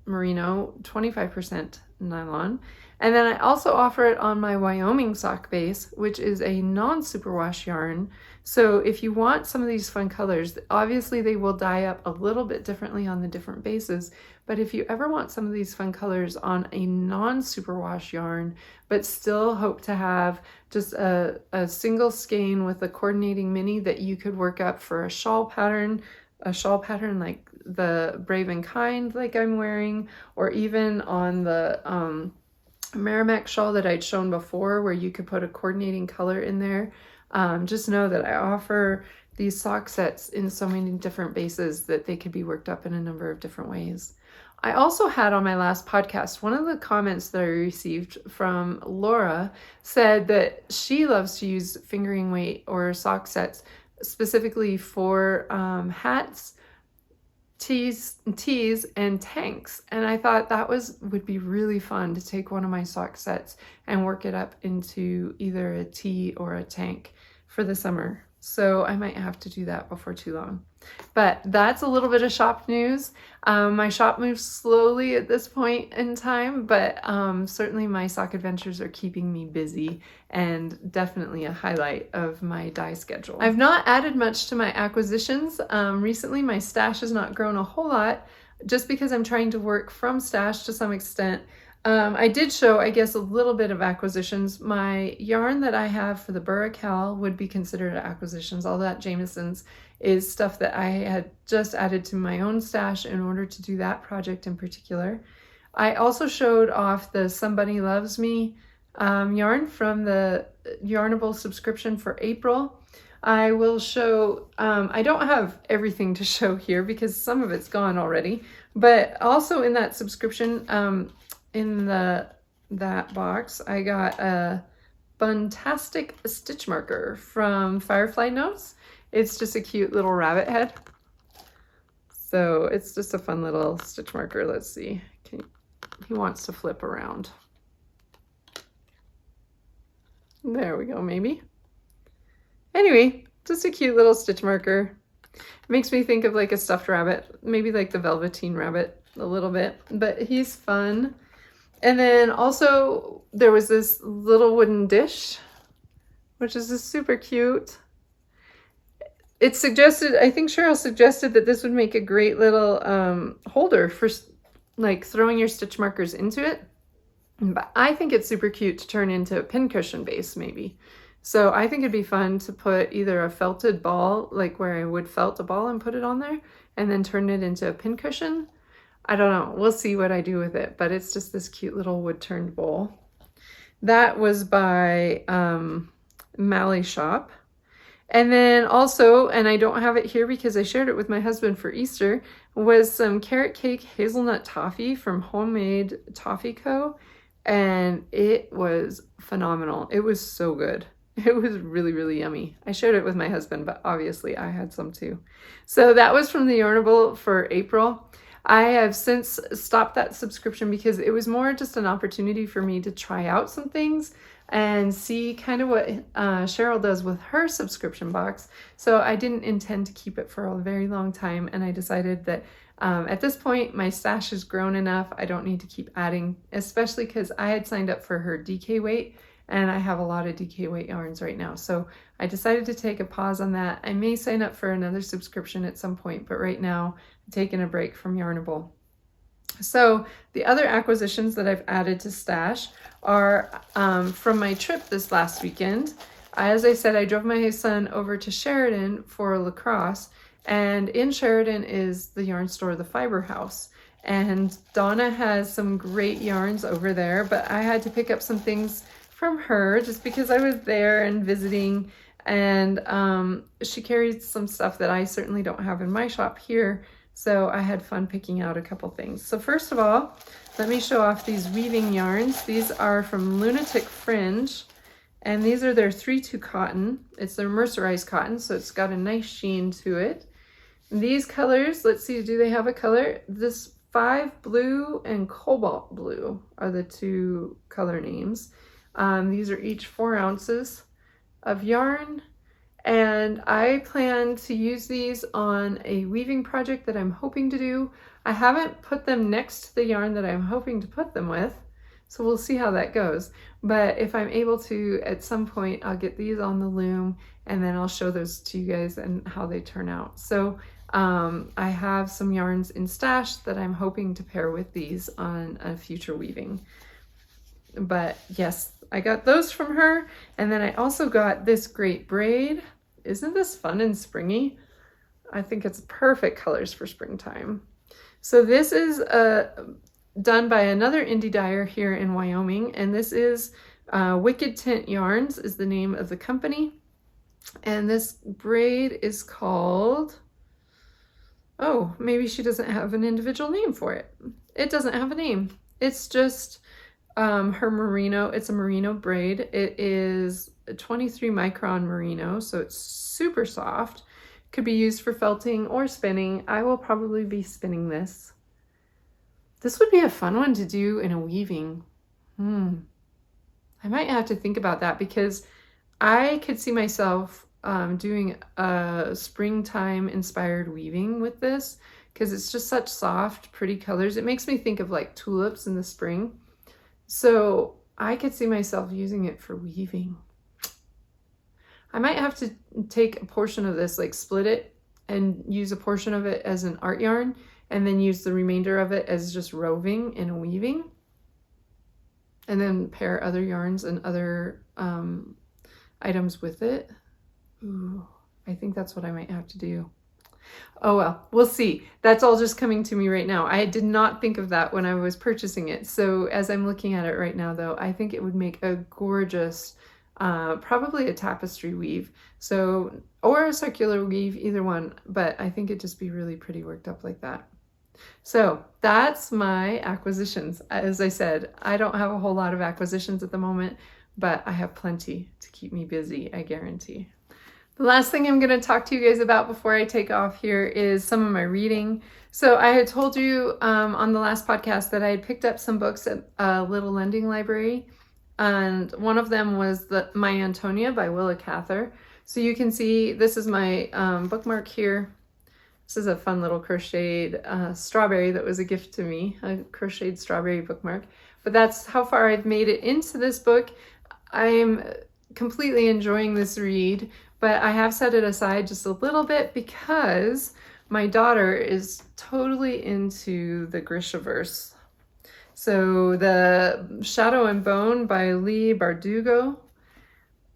merino, 25% nylon. And then I also offer it on my Wyoming sock base, which is a non-superwash yarn. So if you want some of these fun colors, obviously they will dye up a little bit differently on the different bases. But if you ever want some of these fun colors on a non-superwash yarn, but still hope to have just a single skein with a coordinating mini that you could work up for a shawl pattern like the Brave and Kind like I'm wearing, or even on the Merrimack shawl that I'd shown before where you could put a coordinating color in there. Just know that I offer these sock sets in so many different bases that they could be worked up in a number of different ways. I also had on my last podcast, one of the comments that I received from Laura said that she loves to use fingering weight or sock sets specifically for hats, tees and tanks, and I thought that would be really fun to take one of my sock sets and work it up into either a tee or a tank for the summer. So I might have to do that before too long. But that's a little bit of shop news. My shop moves slowly at this point in time, but certainly my sock adventures are keeping me busy and definitely a highlight of my dye schedule. I've not added much to my acquisitions. Recently my stash has not grown a whole lot just because I'm trying to work from stash to some extent. I did show, I guess, a little bit of acquisitions. My yarn that I have for the Buracal would be considered acquisitions. All that Jameson's is stuff that I had just added to my own stash in order to do that project in particular. I also showed off the Somebody Loves Me yarn from the Yarnable subscription for April. I will show, I don't have everything to show here because some of it's gone already, but also in that subscription, in that box, I got a Buntastic stitch marker from Firefly Notes. It's just a cute little rabbit head. So it's just a fun little stitch marker. Let's see. He wants to flip around. There we go, maybe. Anyway, just a cute little stitch marker. It makes me think of like a stuffed rabbit, maybe like the Velveteen Rabbit a little bit, but he's fun. And then also there was this little wooden dish, which is just super cute. It suggested, I think Cheryl suggested that this would make a great little holder for like throwing your stitch markers into it. But I think it's super cute to turn into a pincushion base maybe. So I think it'd be fun to put either a felted ball, like where I would felt a ball and put it on there, and then turn it into a pincushion. I don't know. We'll see what I do with it, but it's just this cute little wood-turned bowl. That was by Mally Shop. And then also, and I don't have it here because I shared it with my husband for Easter, was some carrot cake hazelnut toffee from Homemade Toffee Co. And it was phenomenal. It was so good. It was really, really yummy. I shared it with my husband, but obviously I had some too. So that was from the Yarnable for April. I have since stopped that subscription because it was more just an opportunity for me to try out some things and see kind of what Cheryl does with her subscription box. So I didn't intend to keep it for a very long time, and I decided that at this point my stash has grown enough. I don't need to keep adding, especially because I had signed up for her DK weight, and I have a lot of DK weight yarns right now. So I decided to take a pause on that. I may sign up for another subscription at some point, but right now I'm taking a break from Yarnable. So the other acquisitions that I've added to stash are from my trip this last weekend. As I said, I drove my son over to Sheridan for lacrosse, and in Sheridan is the yarn store, the Fiber House. And Donna has some great yarns over there, but I had to pick up some things from her just because I was there and visiting, and she carried some stuff that I certainly don't have in my shop here. So I had fun picking out a couple things. So first of all, let me show off these weaving yarns. These are from Lunatic Fringe, and these are their 3-2 cotton. It's their mercerized cotton, so it's got a nice sheen to it. These colors, let's see, do they have a color? This 5 blue and cobalt blue are the two color names. These are each 4 ounces of yarn. And I plan to use these on a weaving project that I'm hoping to do. I haven't put them next to the yarn that I'm hoping to put them with, so we'll see how that goes. But if I'm able to, at some point, I'll get these on the loom, and then I'll show those to you guys and how they turn out. So I have some yarns in stash that I'm hoping to pair with these on a future weaving. But yes, I got those from her. And then I also got this great braid. Isn't this fun and springy? I think it's perfect colors for springtime. So this is done by another indie dyer here in Wyoming, and this is Wicked Tint Yarns is the name of the company. And this braid is called, oh, maybe she doesn't have an individual name for it. It doesn't have a name. It's just her merino. It's a merino braid. It is a 23 micron merino, so it's super soft. Could be used for felting or spinning. I will probably be spinning this. This would be a fun one to do in a weaving. I might have to think about that because I could see myself doing a springtime inspired weaving with this because it's just such soft, pretty colors. It makes me think of like tulips in the spring. So I could see myself using it for weaving. I might have to take a portion of this, like split it and use a portion of it as an art yarn and then use the remainder of it as just roving and weaving. And then pair other yarns and other items with it. Ooh, I think that's what I might have to do. Oh well, we'll see. That's all just coming to me right now. I did not think of that when I was purchasing it. So as I'm looking at it right now though, I think it would make a gorgeous, probably a tapestry weave. So, or a circular weave, either one, but I think it'd just be really pretty worked up like that. So that's my acquisitions. As I said, I don't have a whole lot of acquisitions at the moment, but I have plenty to keep me busy, I guarantee. The last thing I'm going to talk to you guys about before I take off here is some of my reading. So I had told you on the last podcast that I had picked up some books at a little lending library, and one of them was My Antonia by Willa, Cather. So you can see this is my bookmark here. This is a fun little crocheted strawberry that was a gift to me, a crocheted strawberry bookmark. But that's how far I've made it into this book. I'm completely enjoying this read, but I have set it aside just a little bit because my daughter is totally into the Grishaverse. So the Shadow and Bone by Leigh Bardugo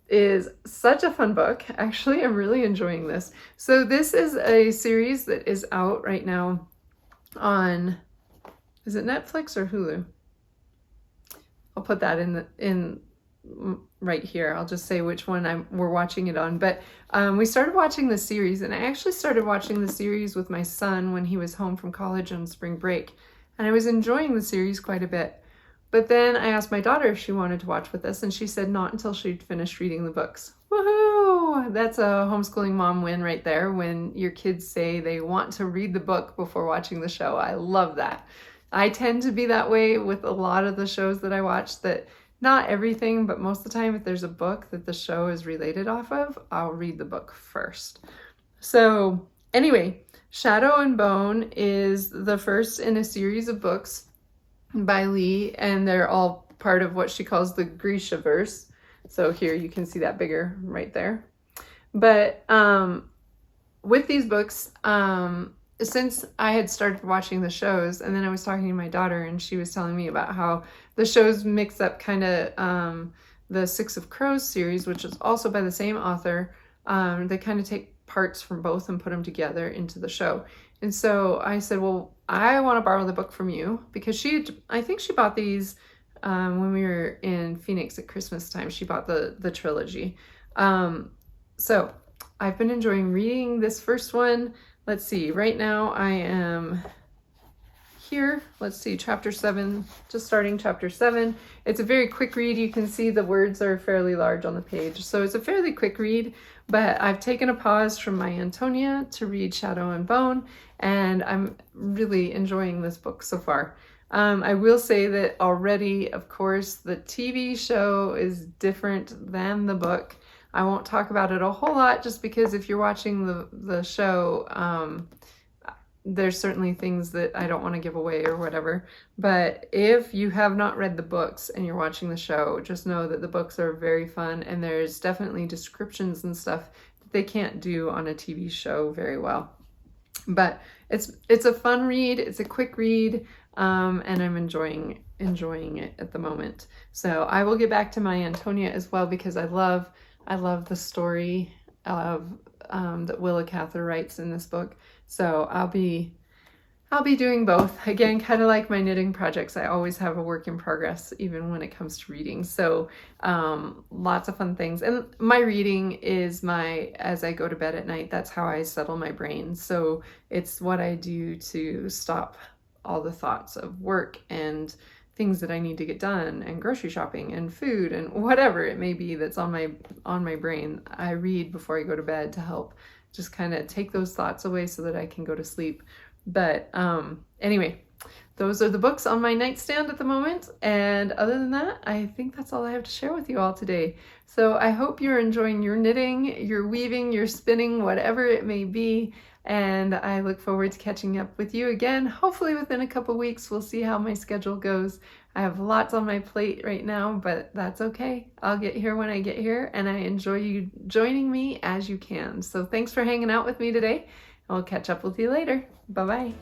is such a fun book. Actually, I'm really enjoying this. So this is a series that is out right now on, is it Netflix or Hulu? I'll put that in right here. I'll just say which one we're watching it on. But we started watching the series, and I actually started watching the series with my son when he was home from college on spring break. And I was enjoying the series quite a bit. But then I asked my daughter if she wanted to watch with us, and she said not until she'd finished reading the books. Woohoo! That's a homeschooling mom win right there, when your kids say they want to read the book before watching the show. I love that. I tend to be that way with a lot of the shows that I watch, that not everything, but most of the time, if there's a book that the show is related off of, I'll read the book first. So anyway, Shadow and Bone is the first in a series of books by Leigh, and they're all part of what she calls the Grishaverse. So here you can see that bigger right there. But with these books, since I had started watching the shows, and then I was talking to my daughter, and she was telling me about how the shows mix up kind of the Six of Crows series, which is also by the same author. They kind of take parts from both and put them together into the show. And so I said, well, I want to borrow the book from you, because I think she bought these when we were in Phoenix at Christmas time. She bought the trilogy. So I've been enjoying reading this first one. Let's see, right now I am here. Let's see, chapter 7, just starting chapter 7. It's a very quick read. You can see the words are fairly large on the page. So it's a fairly quick read, but I've taken a pause from my Antonia to read Shadow and Bone, and I'm really enjoying this book so far. I will say that already, of course, the TV show is different than the book. I won't talk about it a whole lot, just because if you're watching the show, there's certainly things that I don't want to give away or whatever. But if you have not read the books and you're watching the show, just know that the books are very fun, and there's definitely descriptions and stuff that they can't do on a TV show very well. But it's a fun read, it's a quick read, and I'm enjoying it at the moment. So I will get back to my Antonia as well, because I love the story of that Willa Cather writes in this book. So I'll be doing both. Again, kind of like my knitting projects, I always have a work in progress, even when it comes to reading. So lots of fun things. And my reading is as I go to bed at night, that's how I settle my brain. So it's what I do to stop all the thoughts of work and things that I need to get done, and grocery shopping and food and whatever it may be that's on my brain. I read before I go to bed to help just kind of take those thoughts away so that I can go to sleep. But anyway, those are the books on my nightstand at the moment. And other than that, I think that's all I have to share with you all today. So I hope you're enjoying your knitting, your weaving, your spinning, whatever it may be. And I look forward to catching up with you again, hopefully within a couple weeks. We'll see how my schedule goes. I have lots on my plate right now, but that's okay. I'll get here when I get here, and I enjoy you joining me as you can. So thanks for hanging out with me today. I'll catch up with you later. Bye-bye.